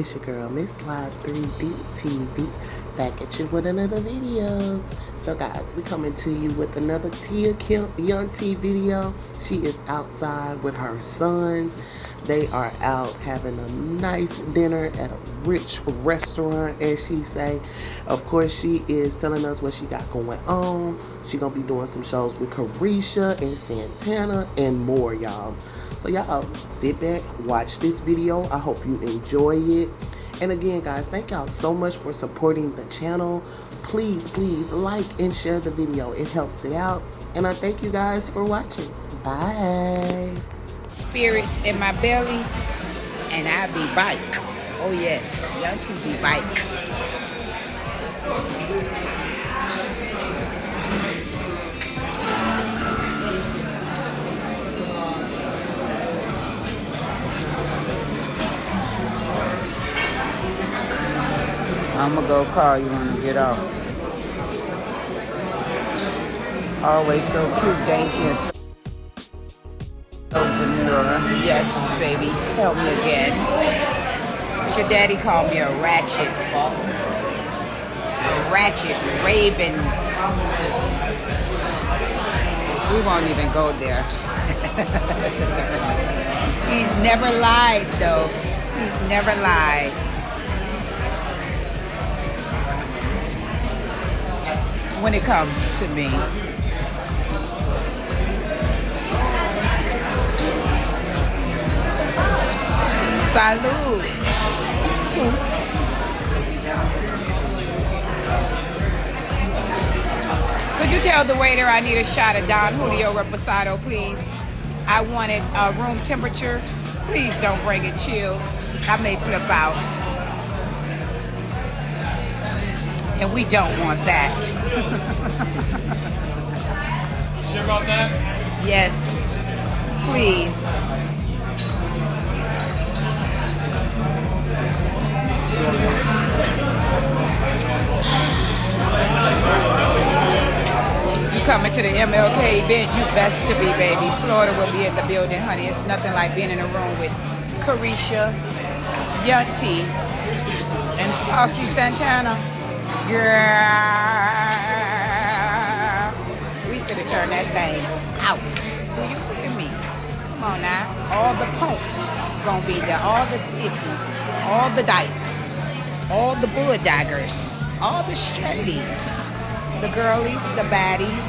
It's your girl, Miss Live 3D TV, back at you with another video. So guys, we coming to you with another Kemp Yuntie video. She is outside with her sons. They are out having a nice dinner at a rich restaurant, as she say. Of course, she is telling us what she got going on. She gonna be doing some shows with Carisha and Santana and more, y'all. So y'all sit back, watch this video. I hope you enjoy it. And again, guys, thank y'all so much for supporting the channel. Please like and share the video. It helps it out. And I thank you guys for watching. Bye. Spirits in my belly, and I be bike. Oh yes, Yuntie be bike. I'm gonna go call you when you get off. Always so cute, dainty, and so demure. Yes, baby. Tell me again. Your daddy called me a ratchet. A ratchet raven. We won't even go there. He's never lied, though. He's never lied. When it comes to me. Salud. Oops. Could you tell the waiter I need a shot of Don Julio Reposado, please? I want it room temperature. Please don't bring it chilled. I may flip out. And we don't want that. Sure about that? Yes, please. You coming to the MLK event, you best to be, baby. Florida will be in the building, honey. It's nothing like being in a room with Carisha, Yuntie, and Saucy Santana. Girl, we finna turn that thing out. Do you hear me? Come on now. All the punks gonna be there. All the sissies, all the dykes, all the bulldaggers, all the straighties, the girlies, the baddies,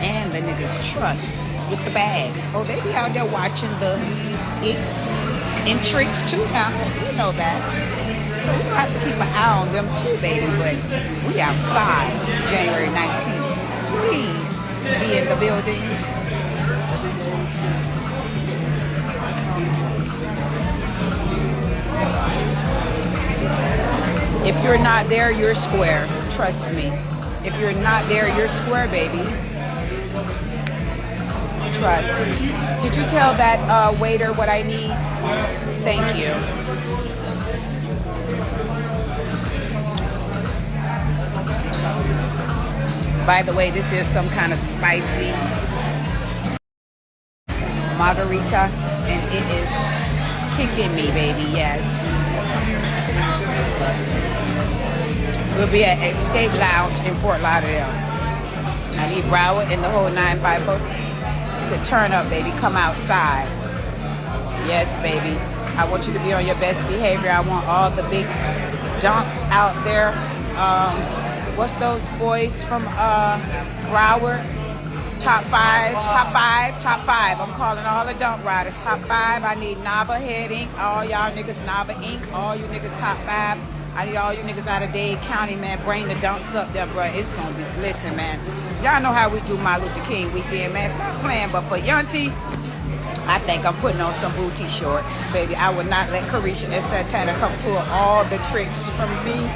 and the niggas trust with the bags. Oh, they be out there watching the icks and tricks too now. You know that. So we have to keep an eye on them too, baby, but we outside January 19th. Please be in the building. If you're not there, you're square. Trust me. If you're not there, you're square, baby. Trust. Did you tell that waiter what I need? Thank you. By the way, this is some kind of spicy margarita, and it is kicking me, baby, yes. We'll be at Escape Lounge in Fort Lauderdale. I need Broward and the whole 950 to turn up, baby. Come outside. Yes, baby. I want you to be on your best behavior. I want all the big donks out there. What's those boys from Broward? Top five. I'm calling all the dump riders. Top 5. I need Nava Head Inc. All y'all niggas Nava Inc. All you niggas top 5. I need all you niggas out of Dade County, man. Bring the dumps up there, bro. It's gonna be listen, man. Y'all know how we do my Luther King weekend, man. Stop playing. But for Yuntie, I think I'm putting on some booty shorts, baby. I would not let Carisha and Santana come pull all the tricks from me.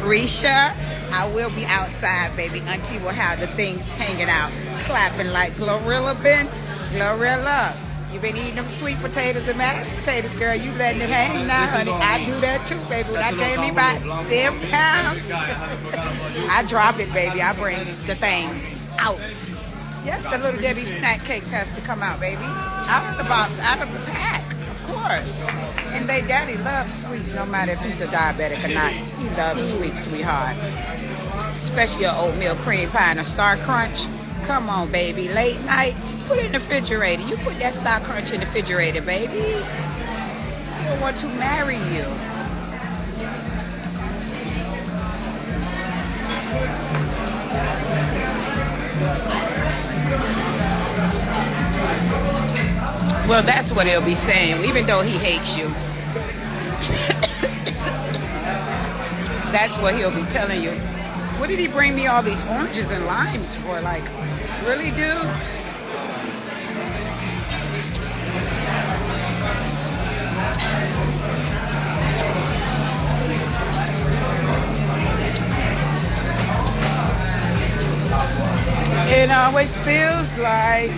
Risha, I will be outside, baby. Auntie will have the things hanging out, clapping like Glorilla been. Glorilla, you been eating them sweet potatoes and mashed potatoes, girl. You letting it hang now, honey. I do that too, baby. When I gain me about 7 pounds, I drop it, baby. I bring the things out. Yes, the Little Debbie snack cakes has to come out, baby. Out of the box, out of the pack. Of course. And they daddy loves sweets, no matter if he's a diabetic or not. He loves sweets, sweetheart. Especially your oatmeal cream pie and a Star Crunch. Come on, baby. Late night, put it in the refrigerator. You put that Star Crunch in the refrigerator, baby. He don't want to marry you. Well, that's what he'll be saying, even though he hates you. That's what he'll be telling you. What did he bring me all these oranges and limes for? Like, really, dude? It always feels like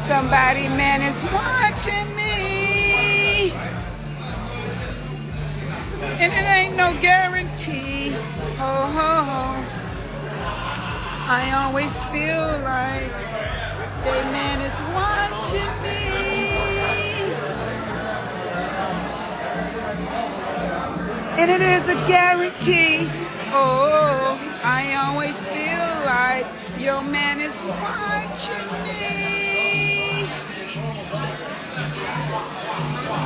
somebody, man, is watching me. And it ain't no guarantee. Ho, ho, ho. I always feel like that man is watching me. And it is a guarantee. Oh, I always feel like your man is watching me.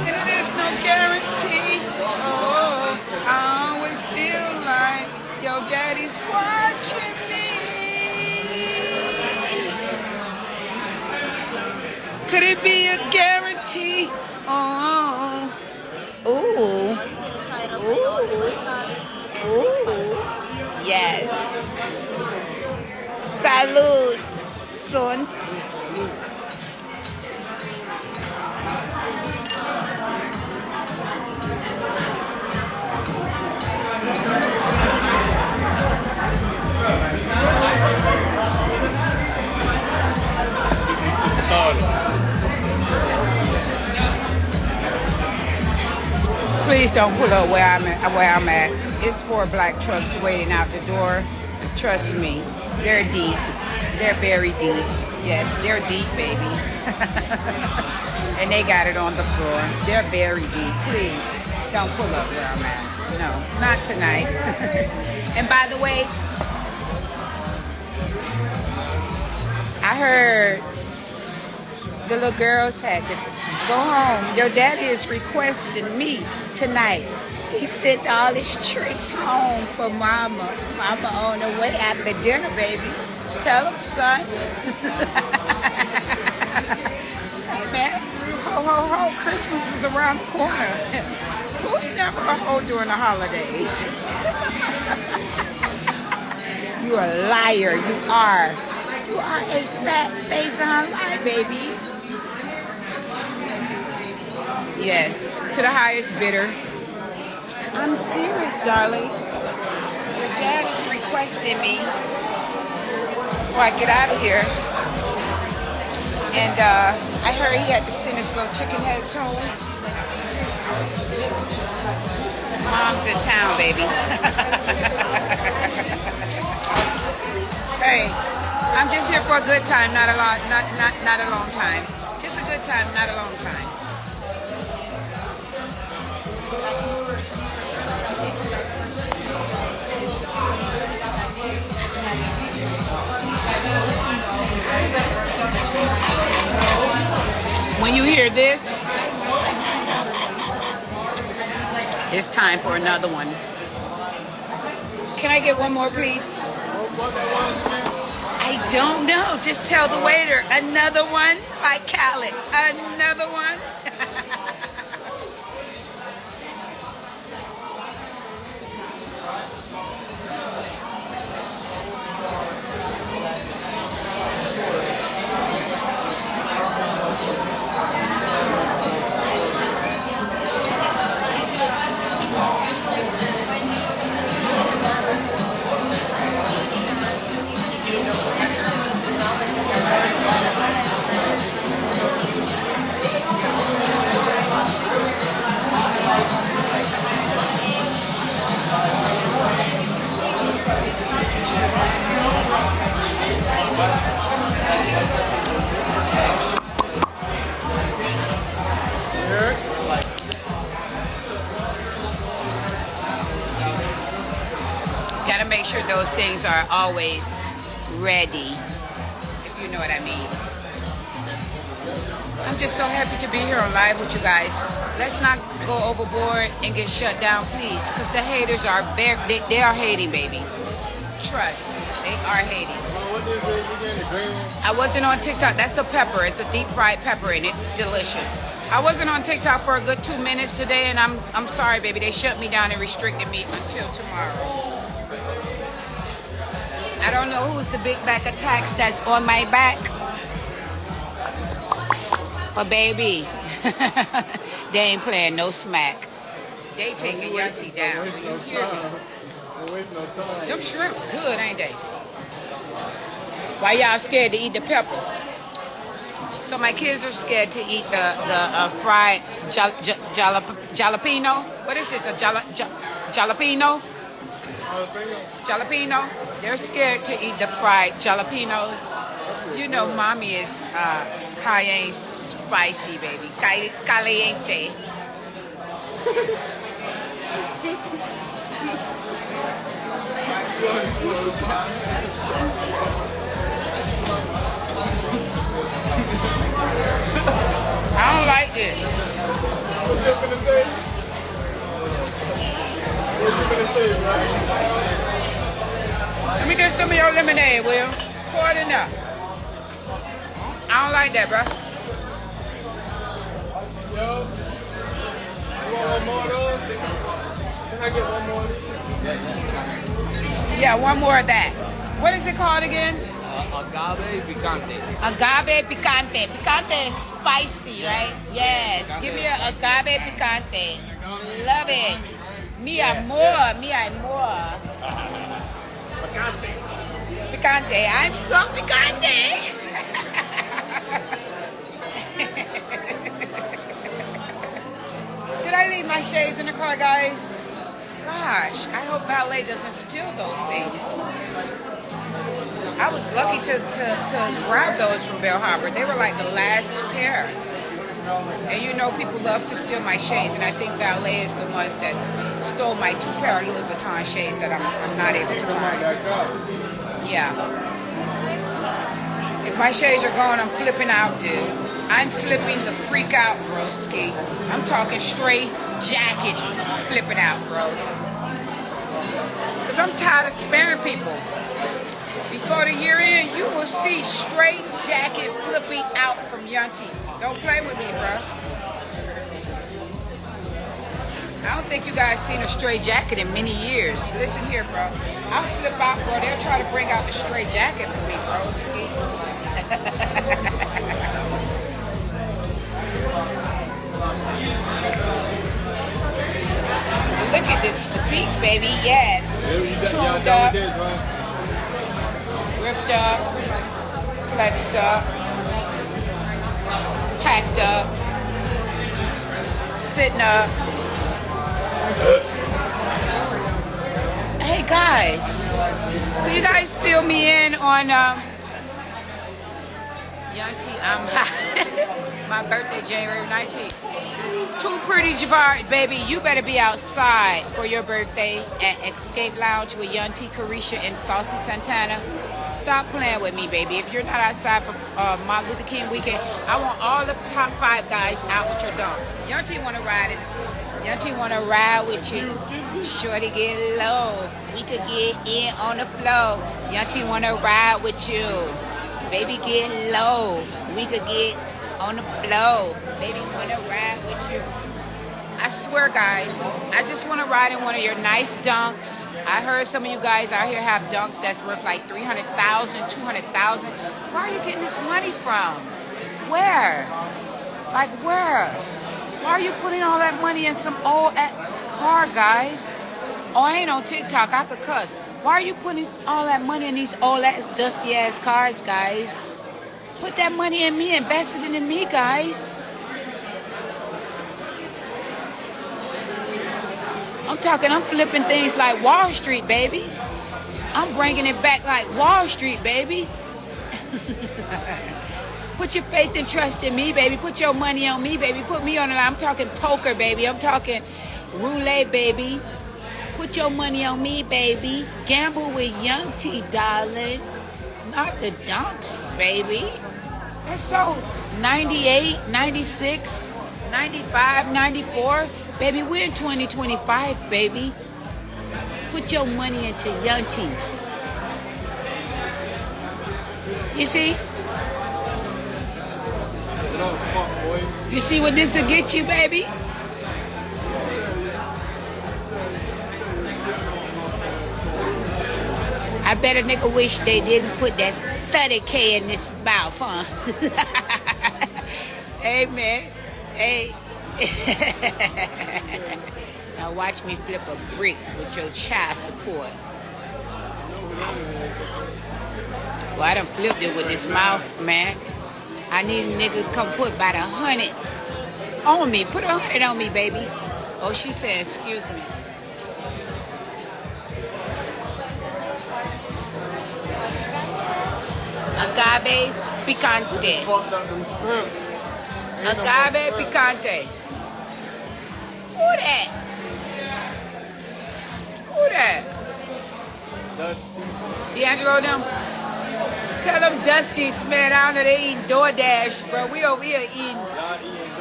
And it is no guarantee. Oh, I always feel like your daddy's watching me. Could it be a guarantee? Oh, ooh, ooh, ooh, yes. Salud, son. Please don't pull up where I'm at. It's 4 black trucks waiting out the door. Trust me, they're deep. They're very deep. Yes, they're deep, baby. And they got it on the floor. They're very deep. Please don't pull up where I'm at. No, not tonight. And by the way, I heard the little girls had to go home. Your daddy is requesting me tonight. He sent all his tricks home for mama. Mama on the way after dinner, baby. Tell him, son. Hey, man. Ho, ho, ho. Christmas is around the corner. Who's never a hoe during the holidays? You're a liar. You are. You are a fat-faced lie, baby. Yes, to the highest bidder. I'm serious, darling. Your dad is requesting me before I get out of here. And I heard he had to send his little chicken heads home. Mom's in town, baby. Hey, I'm just here for a good time, not a long time. Just a good time, not a long time. When you hear this, it's time for another one. Can I get one more, please? I don't know. Just tell the waiter, another one by Khaled. Another one. sure those things are always ready, if you know what I mean. I'm just so happy to be here on live with you guys. Let's not go overboard and get shut down, please, because the haters are they are hating, baby. Trust, they are hating. I wasn't on TikTok. That's the pepper. It's a deep fried pepper and it's delicious. I wasn't on TikTok for a good 2 minutes today, and I'm sorry, baby. They shut me down and restricted me until tomorrow. I don't know who's the big back attacks that's on my back. But baby, they ain't playing no smack. They taking Yuntie down. Them shrimps good, ain't they? Why y'all scared to eat the pepper? So my kids are scared to eat the fried jalapeno. What is this? A jalapeno? Jalapeno. They're scared to eat the fried jalapenos. You know, mommy is cayenne spicy, baby. Caliente. I don't like this. What you gonna say? What you gonna say, right? Let me get some of your lemonade, Will. Pour it in there. I don't like that, bro. Yo, you want one more of those? Can I get one more? Yeah, one more of that. What is it called again? Agave picante. Agave picante. Picante is spicy, right? Yes. Give me an agave picante. Love it. Mi amor. Mi amor. Picante. Picante. I'm so picante. Did I leave my shades in the car, guys? Gosh, I hope valet doesn't steal those things. I was lucky to grab those from Bell Harbor. They were like the last pair. And you know people love to steal my shades, and I think valet is the ones that stole my 2 pair of Louis Vuitton shades that I'm not able to find. Yeah. If my shades are gone, I'm flipping out, dude. I'm flipping the freak out, broski. I'm talking straight jacket flipping out, bro. Because I'm tired of sparing people. Before the year end, you will see straight jacket flipping out from Yuntie. Don't play with me, bro. I don't think you guys seen a straight jacket in many years. Listen here, bro. I'll flip out, bro. They'll try to bring out the straight jacket for me, bro. Skis. Look at this physique, baby. Yes. Tuned up. Ripped up, flexed up, packed up, sitting up. Hey guys, will you guys fill me in on Yuntie? My birthday, January 19th. Too pretty, Javard, baby. You better be outside for your birthday at Escape Lounge with Yuntie, Carisha, and Saucy Santana. Stop playing with me, baby. If you're not outside for Martin Luther King weekend, I want all the top 5 guys out with your dunks. Yuntie want to ride it. Yuntie want to ride with you. Shorty get low. We could get in on the floor. Yuntie want to ride with you. Baby get low. We could get on the floor. Baby want to ride with you. I swear, guys, I just want to ride in one of your nice dunks. I heard some of you guys out here have dunks that's worth like $300,000, $200,000. Where are you getting this money from? Where? Like where? Why are you putting all that money in some old car, guys? Oh, I ain't on TikTok. I could cuss. Why are you putting all that money in these old ass, dusty ass cars, guys? Put that money in me. Invest it in me, guys. I'm flipping things like Wall Street, baby. I'm bringing it back like Wall Street, baby. Put your faith and trust in me, baby. Put your money on me, baby. Put me on it. I'm talking poker, baby. I'm talking roulette, baby. Put your money on me, baby. Gamble with Yuntie, darling. Not the dunks, baby. That's so 98, 96, 95, 94. Baby, we're in 2025, baby. Put your money into Yuntie. You see? You see what this will get you, baby? I bet a nigga wish they didn't put that 30K in this mouth, huh? Hey, man. Hey. Now watch me flip a brick with your child support. Well, I done flipped it with this mouth, man. I need a nigga to come put about 100 on me. Put 100 on me, baby. Oh, she said, excuse me. Agave picante. Agave picante. Who that? Who that? D'Angelo them? Tell them Dusty's, man. I don't know they eating DoorDash, bro. We over here eating.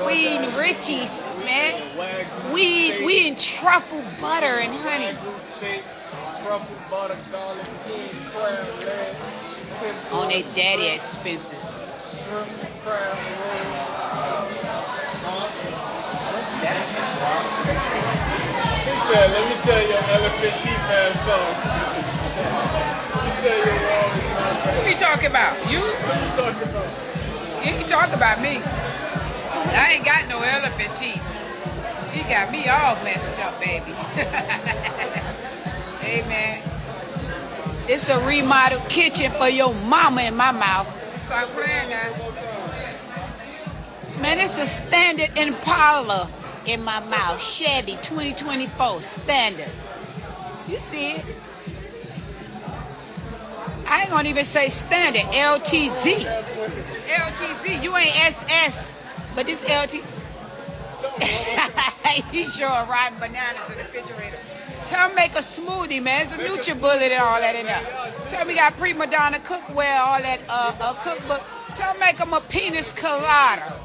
We eating Richie's, man. We eating truffle butter and honey. Truffle butter, garlic, crab leg. On their daddy expenses. Shrimp, crab roll. What's that? He said, let me tell you elephant teeth ass song. Let me tell you Who you talking about? You? what you talking about? You ain't talking about me. I ain't got no elephant teeth. He got me all messed up, baby. Hey, man. It's a remodeled kitchen for your mama in my mouth. Stop playing now. Man, it's a standard Impala in my mouth. Chevy 2024 standard. You see it? I ain't gonna even say standard. LTZ. It's LTZ. You ain't SS, but this LT. He sure riding bananas in the refrigerator. Tell him make a smoothie, man. It's a NutriBullet and all that in there. Tell me got Prima Donna cookware, all that cookbook. Tell him make him a penis colada.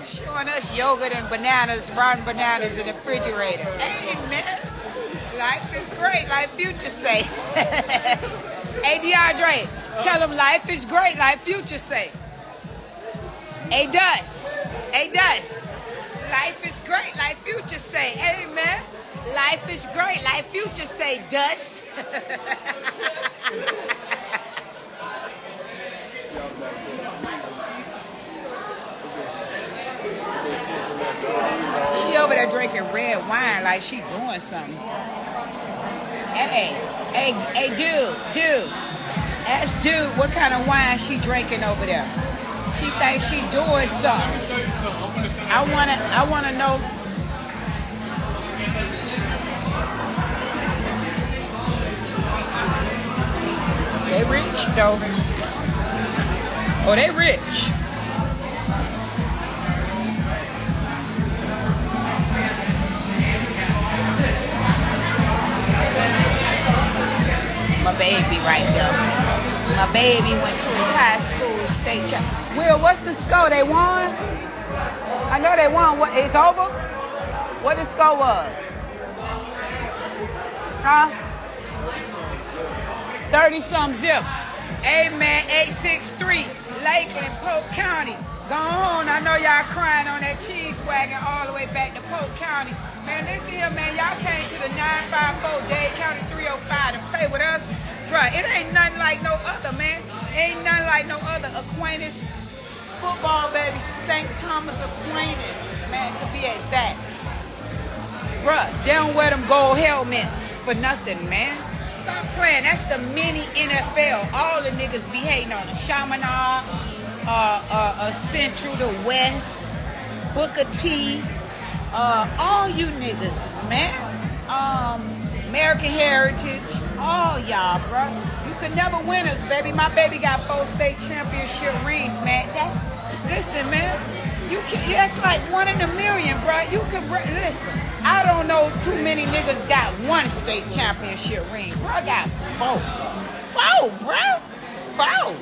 Showing us yogurt and bananas, rotten bananas in the refrigerator. Hey, man. Life is great, like Future say. Hey, DeAndre, tell him life is great, like Future say. Hey, Dust. Hey, Dust. Life is great, like Future say. Hey, man. Life is great, like Future say, Dust. She over there drinking red wine like she doing something. Hey, dude. Ask dude what kind of wine she drinking over there. She thinks she doing something. I wanna know. They rich though. Oh, they rich. My baby right there. My baby went to his high school state champ. Will, what's the score? They won? I know they won. What? It's over? What the score was? Huh? 30-something zip. Amen. 863, Lakeland, Polk County. Go on. I know y'all crying on that cheese wagon all the way back to Polk County. Man, listen here, man. Y'all came to the 954 Dade County 305 to play with us. Bruh, it ain't nothing like no other, man. Ain't nothing like no other. Aquinas football, baby. St. Thomas Aquinas, man, to be exact. Bruh, they don't wear them gold helmets for nothing, man. Stop playing. That's the mini NFL. All the niggas be hating on them. Chaminade, Central, the West, Booker T, all you niggas, man. American Heritage, all y'all, bro. You could never win us, baby. My baby got 4 state championship rings, man. Listen, man. You can. That's like 1 in a million, bro. You can listen. I don't know too many niggas got 1 state championship ring. Bro, I got 4. 4, bro. 4.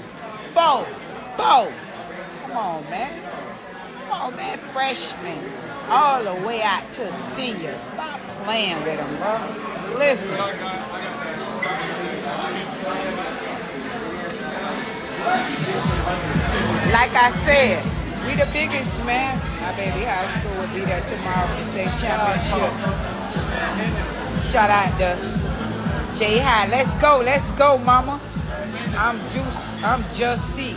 4. 4. Come on, man. Come on, man. Freshman. All the way out to senior. Stop playing with them, bro. Listen. Like I said, we the biggest, man. My baby high school will be there tomorrow for the state championship. Shout out to J High. Let's go, mama. I'm Just C.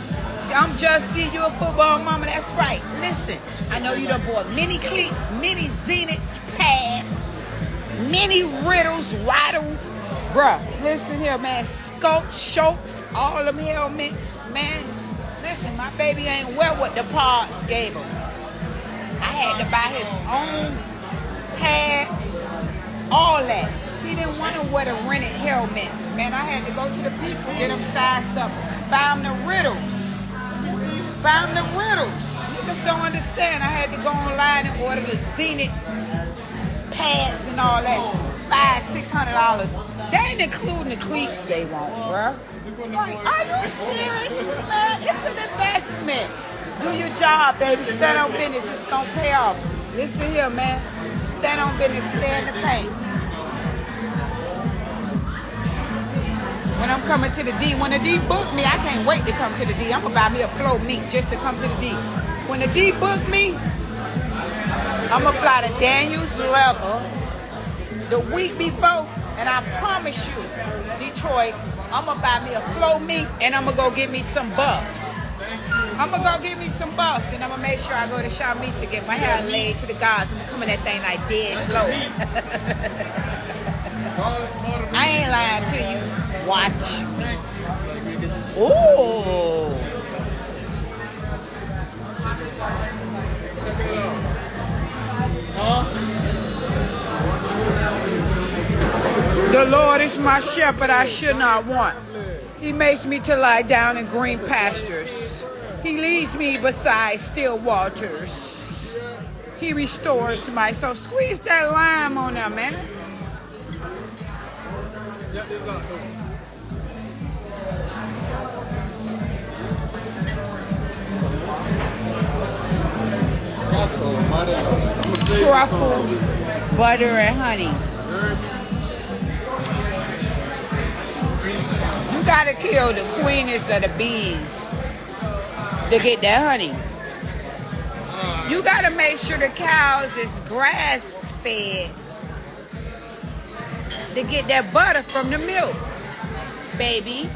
I'm Just C. You a football mama? That's right. Listen, I know you done bought many cleats, many Zenith pads, many riddles, waddle. Bruh, listen here, man. Sculpt, shorts, all them helmets, man. Listen, my baby ain't wear what the parts gave him. I had to buy his own pads, all that. He didn't want to wear the rented helmets, man. I had to go to the people, get them sized up, buy him the riddles. You just don't understand. I had to go online and order the Zenith pads and all that. $500-$600. They ain't including the cleats they want, bro. Like, are you serious, man? It's an investment. Do your job, baby. Stand on business. It's gonna pay off. Listen here, man. Stand on business. Stay in the paint. When I'm coming to the D, when the D book me, I can't wait to come to the D. I'm gonna buy me a flow meat just to come to the D. When the D book me, I'm gonna fly to Daniels Leather the week before, and I promise you, Detroit, I'm gonna buy me a flow meat and I'm gonna go get me some buffs. And I'm gonna make sure I go to Shamisa to get my hair laid to the gods. I'm coming that thing like dead slow. I ain't lying to you. Watch me. Ooh. The Lord is my shepherd, I should not want. He makes me to lie down in green pastures. He leads me beside still waters. He restores my soul. Squeeze that lime on there, man. Truffle, butter, and honey. You gotta kill the queenest of the bees to get that honey. You gotta make sure the cows is grass fed to get that butter from the milk, baby.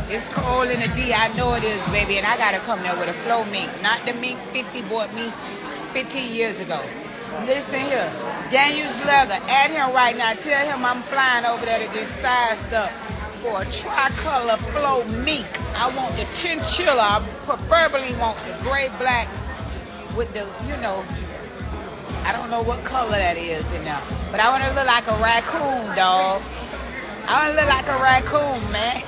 It's cold in the D, I know it is, baby, and I gotta come there with a flow mink, not the mink 50 bought me 15 years ago. Listen here, Daniels Leather, add him right now. Tell him I'm flying over there to get sized up for a tricolor flow mink. I want the chinchilla. I preferably want the gray black with the, I don't know what color that is in there, but I want to look like a raccoon, dog. I want to look like a raccoon, man.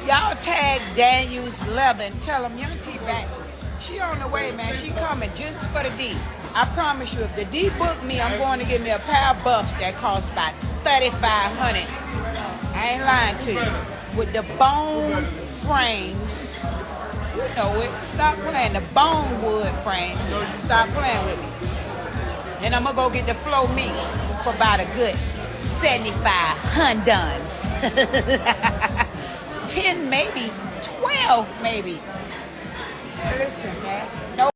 Y'all tag Daniels Leather and tell him Yuntie back. She on the way, man. She coming just for the D. I promise you, if the D book me, I'm going to get me a pair of buffs that cost about $3,500. I ain't lying to you. With the bone frames, you know it. Stop playing. The bone wood frames. Stop playing with me. And I'm gonna go get the flow meat for about a good 75 Honduns. 10 maybe, 12 maybe. Listen, man. No